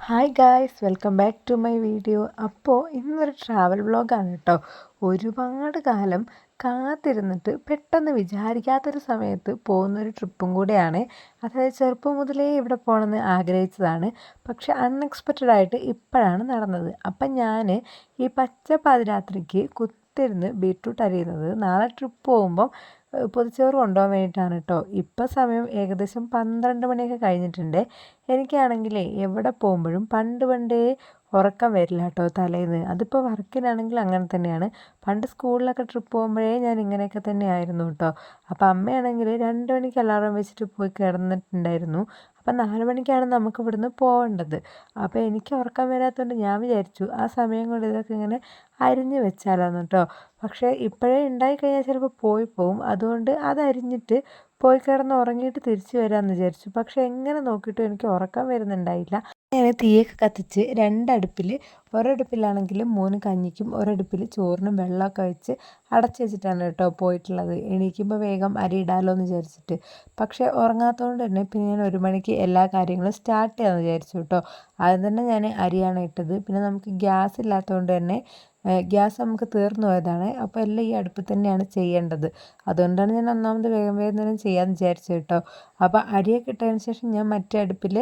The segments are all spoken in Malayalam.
Hi guys, welcome back to my video. അപ്പോൾ ഇന്നൊരു ട്രാവൽ വ്ളോഗാണ് കേട്ടോ. ഒരുപാട് കാലം കാത്തിരുന്നിട്ട് പെട്ടെന്ന് വിചാരിക്കാത്തൊരു സമയത്ത് പോകുന്നൊരു ട്രിപ്പും കൂടെയാണ്. അതായത് ചെറുപ്പം മുതലേ ഇവിടെ പോകണമെന്ന് ആഗ്രഹിച്ചതാണ്, പക്ഷെ അൺഎക്സ്പെക്റ്റഡ് ആയിട്ട് ഇപ്പോഴാണ് നടന്നത്. അപ്പം ഞാൻ ഈ പച്ച പാതിരാത്രിക്ക് കുത്തിരുന്ന് ബീട്രൂട്ട് അരിയുന്നത് നാളെ ട്രിപ്പ് പോകുമ്പം പൊതിച്ചോറ് കൊണ്ടുപോകാൻ വേണ്ടിയിട്ടാണ് കേട്ടോ. ഇപ്പം സമയം ഏകദേശം 12 മണിയൊക്കെ കഴിഞ്ഞിട്ടുണ്ട്. എനിക്കാണെങ്കിലേ എവിടെ പോകുമ്പോഴും പണ്ടേ ഉറക്കം വരില്ല കേട്ടോ തലേന്ന്. അതിപ്പോൾ വർക്കിനാണെങ്കിൽ അങ്ങനെ തന്നെയാണ്. പണ്ട് സ്കൂളിലൊക്കെ ട്രിപ്പ് പോകുമ്പോഴേ ഞാൻ ഇങ്ങനെയൊക്കെ തന്നെയായിരുന്നു കേട്ടോ. അപ്പോൾ അമ്മയാണെങ്കിൽ 2 മണിക്ക് അലാറം വെച്ചിട്ട് പോയി കിടന്നിട്ടുണ്ടായിരുന്നു. അപ്പം 4 മണിക്കാണ് നമുക്ക് ഇവിടുന്ന് പോകേണ്ടത്. അപ്പോൾ എനിക്ക് ഉറക്കം വരാത്തതുകൊണ്ട് ഞാൻ വിചാരിച്ചു ആ സമയം കൊണ്ട് ഇതൊക്കെ ഇങ്ങനെ അരിഞ്ഞ് വെച്ചാലോന്ന് കേട്ടോ. പക്ഷേ ഇപ്പോഴേ ഉണ്ടായിക്കഴിഞ്ഞാൽ ചിലപ്പോൾ പോയി പോവും. അതുകൊണ്ട് അതരിഞ്ഞിട്ട് പോയി കിടന്ന് ഉറങ്ങിയിട്ട് തിരിച്ച് വരാമെന്ന് വിചാരിച്ചു. പക്ഷെ എങ്ങനെ നോക്കിയിട്ടും എനിക്ക് ഉറക്കം വരുന്നുണ്ടായില്ല. ഞാൻ തീയൊക്കെ കത്തിച്ച് രണ്ടടുപ്പിൽ, ഒരടുപ്പിലാണെങ്കിൽ 3 കഞ്ഞിക്കും ഒരടുപ്പിൽ ചോറിനും വെള്ളമൊക്കെ വെച്ച് അടച്ചു വെച്ചിട്ടാണ് കേട്ടോ പോയിട്ടുള്ളത്. എണീക്കുമ്പോൾ വേഗം അരി ഇടാമല്ലോ എന്ന് വിചാരിച്ചിട്ട്. പക്ഷേ ഉറങ്ങാത്തതുകൊണ്ട് തന്നെ പിന്നെ ഞാൻ 1 മണിക്ക് എല്ലാ കാര്യങ്ങളും സ്റ്റാർട്ട് ചെയ്യാമെന്ന് വിചാരിച്ചു കേട്ടോ. ആദ്യം തന്നെ ഞാൻ അരിയാണ് ഇട്ടത്. പിന്നെ നമുക്ക് ഗ്യാസ് ഇല്ലാത്തതുകൊണ്ട് തന്നെ ഗ്യാസ് നമുക്ക് തീർന്നു പോയതാണ്. അപ്പോൾ എല്ലാം ഈ അടുപ്പിൽ തന്നെയാണ് ചെയ്യേണ്ടത്. അതുകൊണ്ടാണ് ഞാൻ ഒന്നാമത് വേഗം വേഗം തന്നെ ചെയ്യാമെന്ന് വിചാരിച്ചത് കേട്ടോ. അപ്പോൾ അരിയൊക്കെ ഇട്ടതിന് ശേഷം ഞാൻ മറ്റേ അടുപ്പിൽ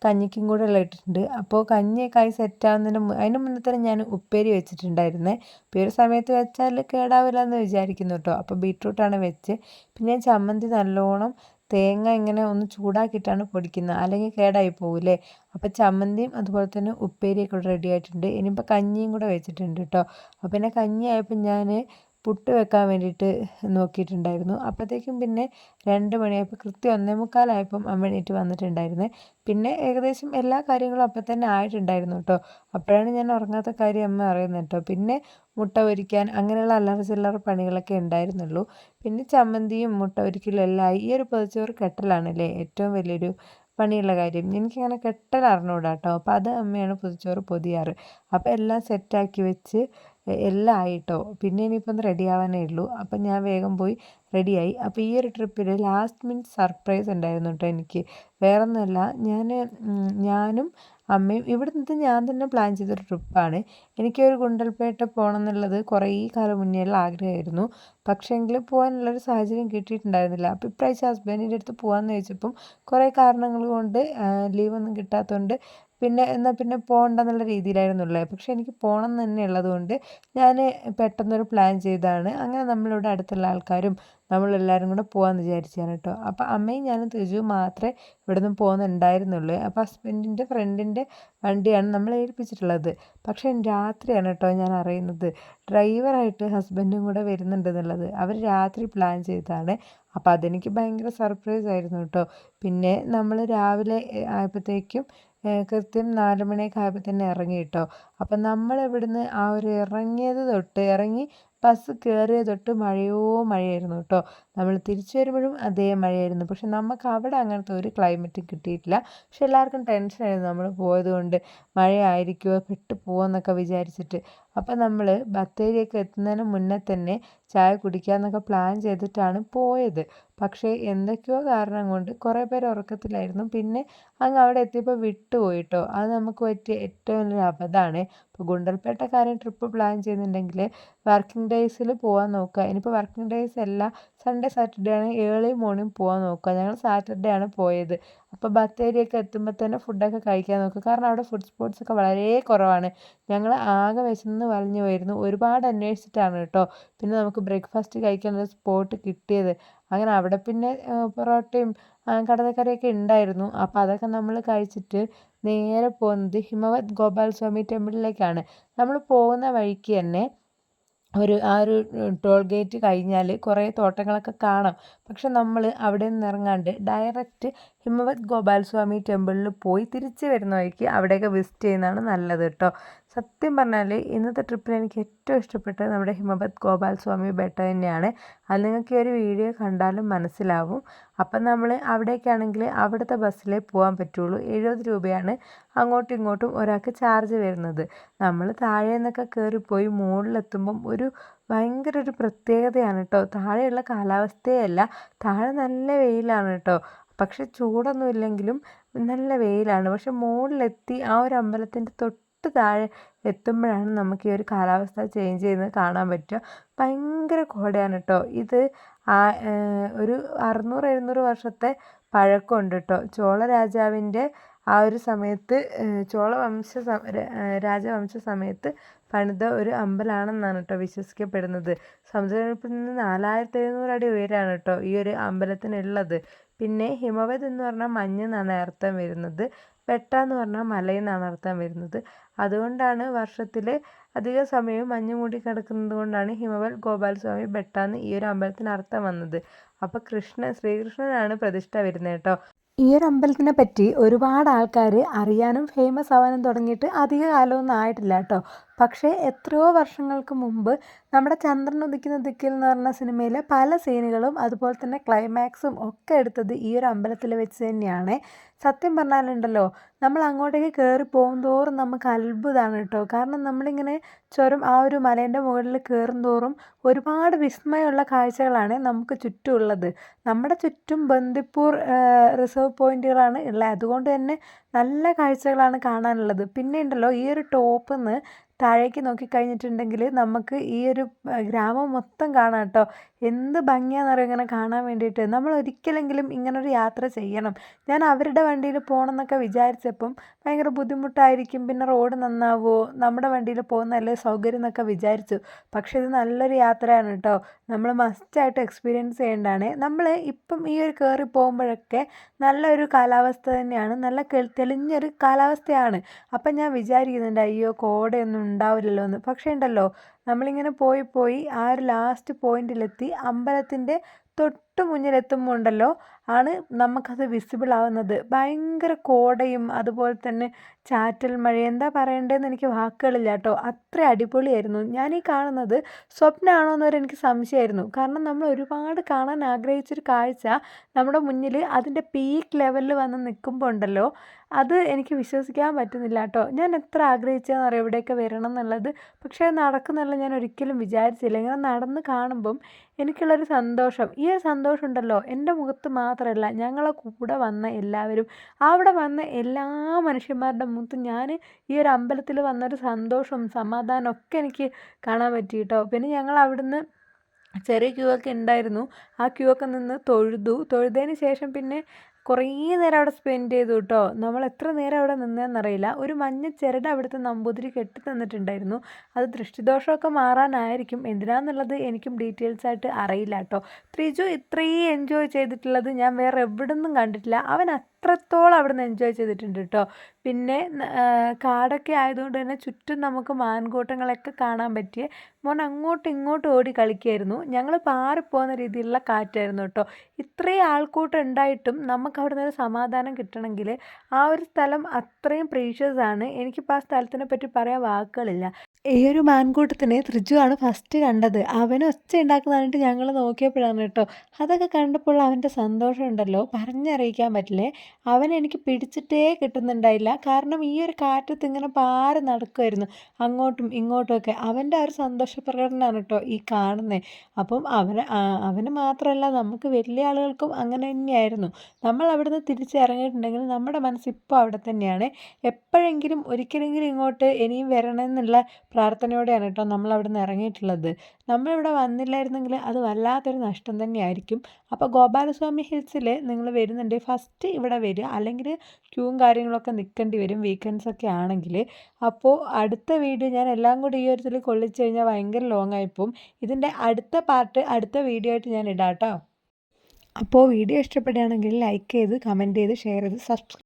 കഞ്ഞിക്കും കൂടെ ഉള്ള ഇട്ടിട്ടുണ്ട്. അപ്പോൾ കഞ്ഞിയൊക്കെ ആയി സെറ്റാവുന്നതിന് അതിന് മുന്നേ തന്നെ ഞാൻ ഉപ്പേരി വെച്ചിട്ടുണ്ടായിരുന്നേ. ഇപ്പോൾ ഈ ഒരു സമയത്ത് വെച്ചാൽ കേടാവില്ല എന്ന് വിചാരിക്കുന്നു കേട്ടോ. അപ്പോൾ ബീട്രൂട്ടാണ് വെച്ച്. പിന്നെ ഞാൻ ചമ്മന്തി നല്ലോണം തേങ്ങ ഇങ്ങനെ ഒന്ന് ചൂടാക്കിയിട്ടാണ് പൊടിക്കുന്നത്, അല്ലെങ്കിൽ കേടായി പോകില്ലേ. അപ്പോൾ ചമ്മന്തിയും അതുപോലെ തന്നെ ഉപ്പേരിയൊക്കെ റെഡി ആയിട്ടുണ്ട്. ഇനിയിപ്പോൾ കഞ്ഞിയും കൂടെ വെച്ചിട്ടുണ്ട് കേട്ടോ. അപ്പോൾ പിന്നെ കഞ്ഞി ആയപ്പോൾ ഞാൻ പുട്ട് വെക്കാൻ വേണ്ടിയിട്ട് നോക്കിയിട്ടുണ്ടായിരുന്നു. അപ്പോഴത്തേക്കും പിന്നെ 2 മണിയായപ്പോൾ കൃത്യം 1:45 അമ്മ എണീറ്റ് വന്നിട്ടുണ്ടായിരുന്നേ. പിന്നെ ഏകദേശം എല്ലാ കാര്യങ്ങളും അപ്പം തന്നെ ആയിട്ടുണ്ടായിരുന്നു കേട്ടോ. അപ്പോഴാണ് ഞാൻ ഉറങ്ങാത്ത കാര്യം അമ്മ അറിയുന്നത് കേട്ടോ. പിന്നെ മുട്ട പൊരിക്കാൻ അങ്ങനെയുള്ള അല്ലറ ചില്ലറ പണികളൊക്കെ ഉണ്ടായിരുന്നുള്ളൂ. പിന്നെ ചമ്മന്തിയും മുട്ട പൊരിക്കലും എല്ലാം ആയി. ഈ ഒരു പൊതിച്ചോറ് കെട്ടലാണല്ലേ ഏറ്റവും വലിയൊരു പണിയുള്ള കാര്യം. എനിക്കങ്ങനെ കെട്ടൽ അറിഞ്ഞൂടാ കേട്ടോ. അപ്പോൾ അത് അമ്മയാണ് പൊതിച്ചോറ് പൊതിയാറ്. അപ്പോൾ എല്ലാം സെറ്റാക്കി വെച്ച് എല്ലാം ആയിട്ടോ. പിന്നെ ഇനിയിപ്പോൾ ഒന്ന് റെഡി ആവാനേ ഉള്ളൂ. അപ്പം ഞാൻ വേഗം പോയി റെഡിയായി. അപ്പോൾ ഈ ഒരു ട്രിപ്പിൽ ലാസ്റ്റ് മിനിറ്റ് സർപ്രൈസ് ഉണ്ടായിരുന്നു കേട്ടോ എനിക്ക്. വേറൊന്നുമല്ല, ഞാനും അമ്മയും ഇവിടുന്ന് ഞാൻ തന്നെ പ്ലാൻ ചെയ്തൊരു ട്രിപ്പാണ്. എനിക്കൊരു ഗുണ്ടൽപേട്ട പോകണം എന്നുള്ളത് കുറേ കാലം മുന്നേയുള്ള ആഗ്രഹമായിരുന്നു. പക്ഷേങ്കിൽ പോകാനുള്ളൊരു സാഹചര്യം കിട്ടിയിട്ടുണ്ടായിരുന്നില്ല. അപ്പോൾ ഇപ്രാവശ്യം ഹസ്ബൻഡിൻ്റെ അടുത്ത് പോകാമെന്ന് ചോദിച്ചപ്പം കുറേ കാരണങ്ങൾ കൊണ്ട് ലീവൊന്നും കിട്ടാത്തതുകൊണ്ട് പിന്നെ പോകണ്ടെന്നുള്ള രീതിയിലായിരുന്നുള്ളത്. പക്ഷേ എനിക്ക് പോകണം എന്ന് തന്നെ ഉള്ളതുകൊണ്ട് ഞാൻ പെട്ടെന്നൊരു പ്ലാൻ ചെയ്തതാണ്. അങ്ങനെ നമ്മളിവിടെ അടുത്തുള്ള ആൾക്കാരും നമ്മളെല്ലാവരും കൂടെ പോകാമെന്ന് വിചാരിച്ചതാണ് കേട്ടോ. അപ്പോൾ അമ്മയും ഞാനും തിരിച്ചും മാത്രമേ ഇവിടെ നിന്ന് പോകുന്നുണ്ടായിരുന്നുള്ളൂ. അപ്പോൾ ഹസ്ബൻഡിൻ്റെ ഫ്രണ്ടിൻ്റെ വണ്ടിയാണ് നമ്മൾ ഏൽപ്പിച്ചിട്ടുള്ളത്. പക്ഷേ രാത്രിയാണ് കേട്ടോ ഞാൻ അറിയുന്നത് ഡ്രൈവറായിട്ട് ഹസ്ബൻഡും കൂടെ വരുന്നുണ്ടെന്നുള്ളത്. അവർ രാത്രി പ്ലാൻ ചെയ്തതാണ്. അപ്പോൾ അതെനിക്ക് ഭയങ്കര സർപ്രൈസ് ആയിരുന്നു കേട്ടോ. പിന്നെ നമ്മൾ രാവിലെ ആയപ്പോഴത്തേക്കും കൃത്യം 4 മണിയൊക്കെ ആയപ്പോൾ തന്നെ ഇറങ്ങി കേട്ടോ. അപ്പം നമ്മൾ ഇവിടുന്ന് ആ ഒരു ഇറങ്ങി ബസ് കയറിയത് തൊട്ട് മഴയായിരുന്നു കേട്ടോ. നമ്മൾ തിരിച്ചു വരുമ്പോഴും അതേ മഴയായിരുന്നു. പക്ഷെ നമുക്ക് അവിടെ അങ്ങനത്തെ ഒരു ക്ലൈമറ്റും കിട്ടിയിട്ടില്ല. പക്ഷെ എല്ലാവർക്കും ടെൻഷനായിരുന്നു നമ്മൾ പോയത് കൊണ്ട് മഴയായിരിക്കുമോ, പെട്ട് പോകുമെന്നൊക്കെ വിചാരിച്ചിട്ട്. അപ്പം നമ്മൾ ബത്തേരിയൊക്കെ എത്തുന്നതിന് മുന്നേ തന്നെ ചായ കുടിക്കാമെന്നൊക്കെ പ്ലാൻ ചെയ്തിട്ടാണ് പോയത്. പക്ഷേ എന്തൊക്കെയോ കാരണം കൊണ്ട് കുറേ പേര് ഉറക്കത്തിലായിരുന്നു. പിന്നെ അങ്ങ് അവിടെ എത്തിയപ്പോൾ വിട്ടുപോയിട്ടോ. അത് നമുക്ക് പറ്റിയ ഏറ്റവും വലിയൊരു അബദ്ധമാണ്. ഇപ്പോൾ ഗുണ്ടൽപേട്ടക്കാരൻ ട്രിപ്പ് പ്ലാൻ ചെയ്യുന്നുണ്ടെങ്കിൽ വർക്കിംഗ് ഡേയ്സിൽ പോകാൻ നോക്കുക. ഇനിയിപ്പോൾ വർക്കിംഗ് ഡേയ്സ് അല്ല, സൺഡേ സാറ്റർഡേ ആണ് ഏർലി മോർണിംഗ് പോകാൻ നോക്കുക. ഞങ്ങൾ സാറ്റർഡേ ആണ് പോയത്. അപ്പോൾ ബത്തേരിയൊക്കെ എത്തുമ്പോൾ തന്നെ ഫുഡൊക്കെ കഴിക്കാൻ നോക്കുക. കാരണം അവിടെ ഫുഡ് സ്പോട്ട്സ് ഒക്കെ വളരെ കുറവാണ്. ഞങ്ങൾ ആകെ വിശന്ന് വലഞ്ഞു പോയിരുന്നു. ഒരുപാട് അന്വേഷിച്ചിട്ടാണ് കേട്ടോ പിന്നെ നമുക്ക് ബ്രേക്ക്ഫാസ്റ്റ് കഴിക്കാനുള്ള സ്പോട്ട് കിട്ടിയത്. അങ്ങനെ അവിടെ പിന്നെ പൊറോട്ടയും കടലക്കറിയൊക്കെ ഉണ്ടായിരുന്നു. അപ്പോൾ അതൊക്കെ നമ്മൾ കഴിച്ചിട്ട് നേരെ പോകുന്നത് ഹിമവത് ഗോപാൽ സ്വാമി ടെമ്പിളിലേക്കാണ്. നമ്മൾ പോകുന്ന വഴിക്ക് തന്നെ ആ ഒരു ടോൾ ഗേറ്റ് കഴിഞ്ഞാൽ കുറേ തോട്ടങ്ങളൊക്കെ കാണാം. പക്ഷെ നമ്മൾ അവിടെ നിന്ന് ഇറങ്ങാണ്ട് ഡയറക്റ്റ് ഹിമവത് ഗോപാൽ സ്വാമി ടെമ്പിളിൽ പോയി തിരിച്ച് വരുന്ന വഴിക്ക് അവിടെയൊക്കെ വിസിറ്റ് ചെയ്യുന്നതാണ് നല്ലത് കേട്ടോ. സത്യം പറഞ്ഞാൽ ഇന്നത്തെ ട്രിപ്പിൽ എനിക്ക് ഏറ്റവും ഇഷ്ടപ്പെട്ടത് നമ്മുടെ ഹിമവത് ഗോപാൽ സ്വാമി ബെട്ട തന്നെയാണ്. അത് നിങ്ങൾക്ക് ഈ ഒരു വീഡിയോ കണ്ടാലും മനസ്സിലാവും. അപ്പം നമ്മൾ അവിടേക്കാണെങ്കിൽ അവിടുത്തെ ബസ്സിലേ പോകാൻ പറ്റുള്ളൂ. 70 രൂപയാണ് അങ്ങോട്ടും ഇങ്ങോട്ടും ഒരാൾക്ക് ചാർജ് വരുന്നത്. നമ്മൾ താഴെ നിന്നൊക്കെ കയറിപ്പോയി മുകളിലെത്തുമ്പം ഭയങ്കര ഒരു പ്രത്യേകതയാണ് കേട്ടോ. താഴെയുള്ള കാലാവസ്ഥയല്ല, താഴെ നല്ല വെയിലാണ് കേട്ടോ. പക്ഷെ ചൂടൊന്നും ഇല്ലെങ്കിലും നല്ല വെയിലാണ്. പക്ഷെ മുകളിലെത്തി ആ ഒരു അമ്പലത്തിൻ്റെ തൊട്ട് താഴെ എത്തുമ്പോഴാണ് നമുക്ക് ഈ ഒരു കാലാവസ്ഥ ചേഞ്ച് ചെയ്യുന്നത് കാണാൻ പറ്റുക. ഭയങ്കര കോടയാണ് കേട്ടോ. ഇത് ഒരു 600-700 വർഷത്തെ പഴക്കമുണ്ട് കേട്ടോ. ചോള രാജാവിൻ്റെ ആ ഒരു സമയത്ത് രാജവംശ സമയത്ത് പണിത ഒരു അമ്പലമാണെന്നാണ് കേട്ടോ വിശ്വസിക്കപ്പെടുന്നത്. സമുദ്രനിരപ്പിൽ നിന്ന് 4700 അടി ഉയരമാണ് കേട്ടോ ഈ ഒരു അമ്പലത്തിനുള്ളത്. പിന്നെ ഹിമവത് എന്ന് പറഞ്ഞാൽ മഞ്ഞ് എന്നാണ് അർത്ഥം വരുന്നത്. ബെട്ട എന്ന് പറഞ്ഞാൽ മലയെന്നാണ് അർത്ഥം വരുന്നത്. അതുകൊണ്ടാണ് വർഷത്തിൽ അധിക സമയവും മഞ്ഞ് മൂടി കിടക്കുന്നത് കൊണ്ടാണ് ഹിമവൽ ഗോപാലസ്വാമി ബെട്ട എന്ന് ഈ ഒരു അമ്പലത്തിന് അർത്ഥം വന്നത്. അപ്പോൾ ശ്രീകൃഷ്ണനാണ് പ്രതിഷ്ഠ വരുന്നത് കേട്ടോ. ഈ ഒരു അമ്പലത്തിനെ പറ്റി ഒരുപാട് ആൾക്കാർ അറിയാനും ഫേമസ് ആവാനും തുടങ്ങിയിട്ട് അധിക കാലമൊന്നും ആയിട്ടില്ല കേട്ടോ. പക്ഷേ എത്രയോ വർഷങ്ങൾക്ക് മുമ്പ് നമ്മുടെ ചന്ദ്രൻ ഉദിക്കുന്ന ദിക്കിൽ എന്ന് പറഞ്ഞ സിനിമയിലെ പല സീനുകളും അതുപോലെ തന്നെ ക്ലൈമാക്സും ഒക്കെ എടുത്തത് ഈ ഒരു അമ്പലത്തിൽ വെച്ച് തന്നെയാണ്. സത്യം പറഞ്ഞാലുണ്ടല്ലോ, നമ്മൾ അങ്ങോട്ടേക്ക് കയറി പോകുന്തോറും നമുക്ക് അത്ഭുതമാണ് കേട്ടോ. കാരണം നമ്മളിങ്ങനെ ആ ഒരു മലേൻ്റെ മുകളിൽ കയറും തോറും ഒരുപാട് വിസ്മയമുള്ള കാഴ്ചകളാണ് നമുക്ക് ചുറ്റുമുള്ളത്. നമ്മുടെ ചുറ്റും ബന്ദിപ്പൂർ റിസർവ് പോയിന്റുകളാണ് ഉള്ളത്. അതുകൊണ്ട് തന്നെ നല്ല കാഴ്ചകളാണ് കാണാനുള്ളത്. പിന്നെ ഉണ്ടല്ലോ, ഈ ഒരു ടോപ്പിൽ നിന്ന് താഴേക്ക് നോക്കിക്കഴിഞ്ഞിട്ടുണ്ടെങ്കിൽ നമുക്ക് ഈ ഒരു ഗ്രാമം മൊത്തം കാണാം കേട്ടോ. എന്ത് ഭംഗിയാണെന്നറിയാം ഇങ്ങനെ കാണാൻ വേണ്ടിയിട്ട്. നമ്മൾ ഒരിക്കലെങ്കിലും ഇങ്ങനൊരു യാത്ര ചെയ്യണം. ഞാൻ അവരുടെ വണ്ടിയിൽ പോകണം എന്നൊക്കെ വിചാരിച്ചപ്പം ഭയങ്കര ബുദ്ധിമുട്ടായിരിക്കും, പിന്നെ റോഡ് നന്നാവുമോ, നമ്മുടെ വണ്ടിയിൽ പോകുന്നതല്ലേ സൗകര്യം എന്നൊക്കെ വിചാരിച്ചു. പക്ഷേ ഇത് നല്ലൊരു യാത്രയാണ് കേട്ടോ. നമ്മൾ മസ്റ്റായിട്ട് എക്സ്പീരിയൻസ് ചെയ്യേണ്ടതാണ്. നമ്മൾ ഇപ്പം ഈ ഒരു കയറി പോകുമ്പോഴൊക്കെ നല്ലൊരു കാലാവസ്ഥ തന്നെയാണ്, നല്ല തെളിഞ്ഞൊരു കാലാവസ്ഥയാണ്. അപ്പം ഞാൻ വിചാരിക്കുന്നുണ്ട് അയ്യോ കോടയൊന്നും ഉണ്ടാവില്ലല്ലോ എന്ന്. പക്ഷേ ഉണ്ടല്ലോ, നമ്മളിങ്ങനെ പോയി ആ ഒരു ലാസ്റ്റ് പോയിന്റിലെത്തി അമ്പലത്തിൻ്റെ തൊട്ട് മുന്നിലെത്തുമ്പോൾ ഉണ്ടല്ലോ ആണ് നമുക്കത് വിസിബിൾ ആവുന്നത്. ഭയങ്കര കോടയും അതുപോലെ തന്നെ ചാറ്റൽ മഴ, എന്താ പറയേണ്ടതെന്ന് എനിക്ക് വാക്കുകളില്ല കേട്ടോ. അത്ര അടിപൊളിയായിരുന്നു. ഞാൻ ഈ കാണുന്നത് സ്വപ്നമാണോ എന്നൊരു എനിക്ക് സംശയമായിരുന്നു. കാരണം നമ്മൾ ഒരുപാട് കാണാൻ ആഗ്രഹിച്ചൊരു കാഴ്ച നമ്മുടെ മുന്നിൽ അതിൻ്റെ പീക്ക് ലെവലിൽ വന്ന് നിൽക്കുമ്പോൾ ഉണ്ടല്ലോ, അത് എനിക്ക് വിശ്വസിക്കാൻ പറ്റുന്നില്ല കേട്ടോ. ഞാൻ എത്ര ആഗ്രഹിച്ചതെന്നറിയാം ഇവിടെയൊക്കെ വരണം എന്നുള്ളത്. പക്ഷേ നടക്കുന്നുള്ള ഞാൻ ഒരിക്കലും വിചാരിച്ചില്ല. ഇങ്ങനെ നടന്ന് കാണുമ്പം എനിക്കുള്ളൊരു സന്തോഷം, ഈ ഒരു സന്തോഷം ഉണ്ടല്ലോ എൻ്റെ മുഖത്ത് മാത്രമല്ല, ഞങ്ങളെ കൂടെ വന്ന എല്ലാവരും, അവിടെ വന്ന എല്ലാ മനുഷ്യന്മാരുടെ മുഖത്തും ഞാൻ ഈ ഒരു അമ്പലത്തിൽ വന്നൊരു സന്തോഷവും സമാധാനവും ഒക്കെ എനിക്ക് കാണാൻ പറ്റി കേട്ടോ. പിന്നെ ഞങ്ങൾ അവിടുന്ന് ചെറിയ ക്യൂ ഒക്കെ ഉണ്ടായിരുന്നു. ആ ക്യൂ ഒക്കെ നിന്ന് തൊഴുതതിന് ശേഷം പിന്നെ കുറേ നേരം അവിടെ സ്പെൻഡ് ചെയ്തു കേട്ടോ. നമ്മൾ എത്ര നേരം അവിടെ നിന്നതെന്നറിയില്ല. ഒരു മഞ്ഞ ചിരട് അവിടുത്തെ നമ്പൂതിരി കെട്ടി തന്നിട്ടുണ്ടായിരുന്നു. അത് ദൃഷ്ടിദോഷമൊക്കെ മാറാനായിരിക്കും, എന്തിനാന്നുള്ളത് എനിക്കും ഡീറ്റെയിൽസ് ആയിട്ട് അറിയില്ല കേട്ടോ. ത്രിജു ഇത്രയും എൻജോയ് ചെയ്തിട്ടുള്ളത് ഞാൻ വേറെ എവിടെ നിന്നും കണ്ടിട്ടില്ല. അവൻ അത്രത്തോളം അവിടെ നിന്ന് എൻജോയ് ചെയ്തിട്ടുണ്ട് കേട്ടോ. പിന്നെ കാടൊക്കെ ആയതുകൊണ്ട് തന്നെ ചുറ്റും നമുക്ക് മാൻകൂട്ടങ്ങളൊക്കെ കാണാൻ പറ്റിയ മോൻ അങ്ങോട്ടും ഇങ്ങോട്ടും ഓടി കളിക്കുമായിരുന്നു. ഞങ്ങൾ പാറിപ്പോകുന്ന രീതിയിലുള്ള കാറ്റായിരുന്നു കേട്ടോ. ഇത്രയും ആൾക്കൂട്ടം ഉണ്ടായിട്ടും നമുക്ക് അവിടെ നിന്ന് സമാധാനം കിട്ടണമെങ്കിൽ ആ ഒരു സ്ഥലം അത്രയും പ്രീഷ്യസ് ആണ്. എനിക്കിപ്പോൾ ആ സ്ഥലത്തിനെ പറ്റി പറയാൻ വാക്കുകളില്ല. ഈ ഒരു മാൻകൂട്ടത്തിനെ ത്രിജു ആണ് ഫസ്റ്റ് കണ്ടത്. അവന് ഒച്ച ഉണ്ടാക്കുന്നതായിട്ട് ഞങ്ങൾ നോക്കിയപ്പോഴാണ് കേട്ടോ. അതൊക്കെ കണ്ടപ്പോൾ അവൻ്റെ സന്തോഷം ഉണ്ടല്ലോ പറഞ്ഞറിയിക്കാൻ പറ്റില്ലേ. അവനെനിക്ക് പിടിച്ചിട്ടേ കിട്ടുന്നുണ്ടായില്ല. കാരണം ഈ ഒരു കാറ്റത്ത് ഇങ്ങനെ പാറി നടക്കുമായിരുന്നു അങ്ങോട്ടും ഇങ്ങോട്ടും ഒക്കെ. അവൻ്റെ ആ ഒരു സന്തോഷ പ്രകടനമാണ് കേട്ടോ ഈ കാണുന്നത്. അപ്പം അവന് മാത്രമല്ല, നമുക്ക് വലിയ ആളുകൾക്കും അങ്ങനെ തന്നെയായിരുന്നു. നമ്മൾ അവിടുന്ന് തിരിച്ചിറങ്ങിയിട്ടുണ്ടെങ്കിൽ നമ്മുടെ മനസ്സിപ്പോൾ അവിടെ തന്നെയാണ്. എപ്പോഴെങ്കിലും ഒരിക്കലെങ്കിലും ഇങ്ങോട്ട് ഇനിയും വരണമെന്നുള്ള പ്രാർത്ഥനയോടെയാണ് കേട്ടോ നമ്മൾ അവിടെ നിന്ന് ഇറങ്ങിയിട്ടുള്ളത്. നമ്മളിവിടെ വന്നില്ലായിരുന്നെങ്കിൽ അത് വല്ലാത്തൊരു നഷ്ടം തന്നെയായിരിക്കും. അപ്പോൾ ഗോപാലസ്വാമി ഹിൽസിൽ നിങ്ങൾ വരുന്നുണ്ട് ഫസ്റ്റ് ഇവിടെ വരിക, അല്ലെങ്കിൽ ക്യൂവും കാര്യങ്ങളൊക്കെ നിൽക്കേണ്ടി വരും വീക്കെൻഡ്സ് ഒക്കെ ആണെങ്കിൽ. അപ്പോൾ അടുത്ത വീഡിയോ ഞാൻ എല്ലാം കൂടി ഈ ഒരു ഇതിൽ കൊള്ളിച്ച് കഴിഞ്ഞാൽ ഭയങ്കര ലോങ് ആയിപ്പോവും. ഇതിൻ്റെ അടുത്ത പാർട്ട് അടുത്ത വീഡിയോ ആയിട്ട് ഞാൻ ഇടാം കേട്ടോ. അപ്പോൾ വീഡിയോ ഇഷ്ടപ്പെടുകയാണെങ്കിൽ ലൈക്ക് ചെയ്ത് കമൻറ്റ് ചെയ്ത് ഷെയർ ചെയ്ത് സബ്സ്ക്രൈബ്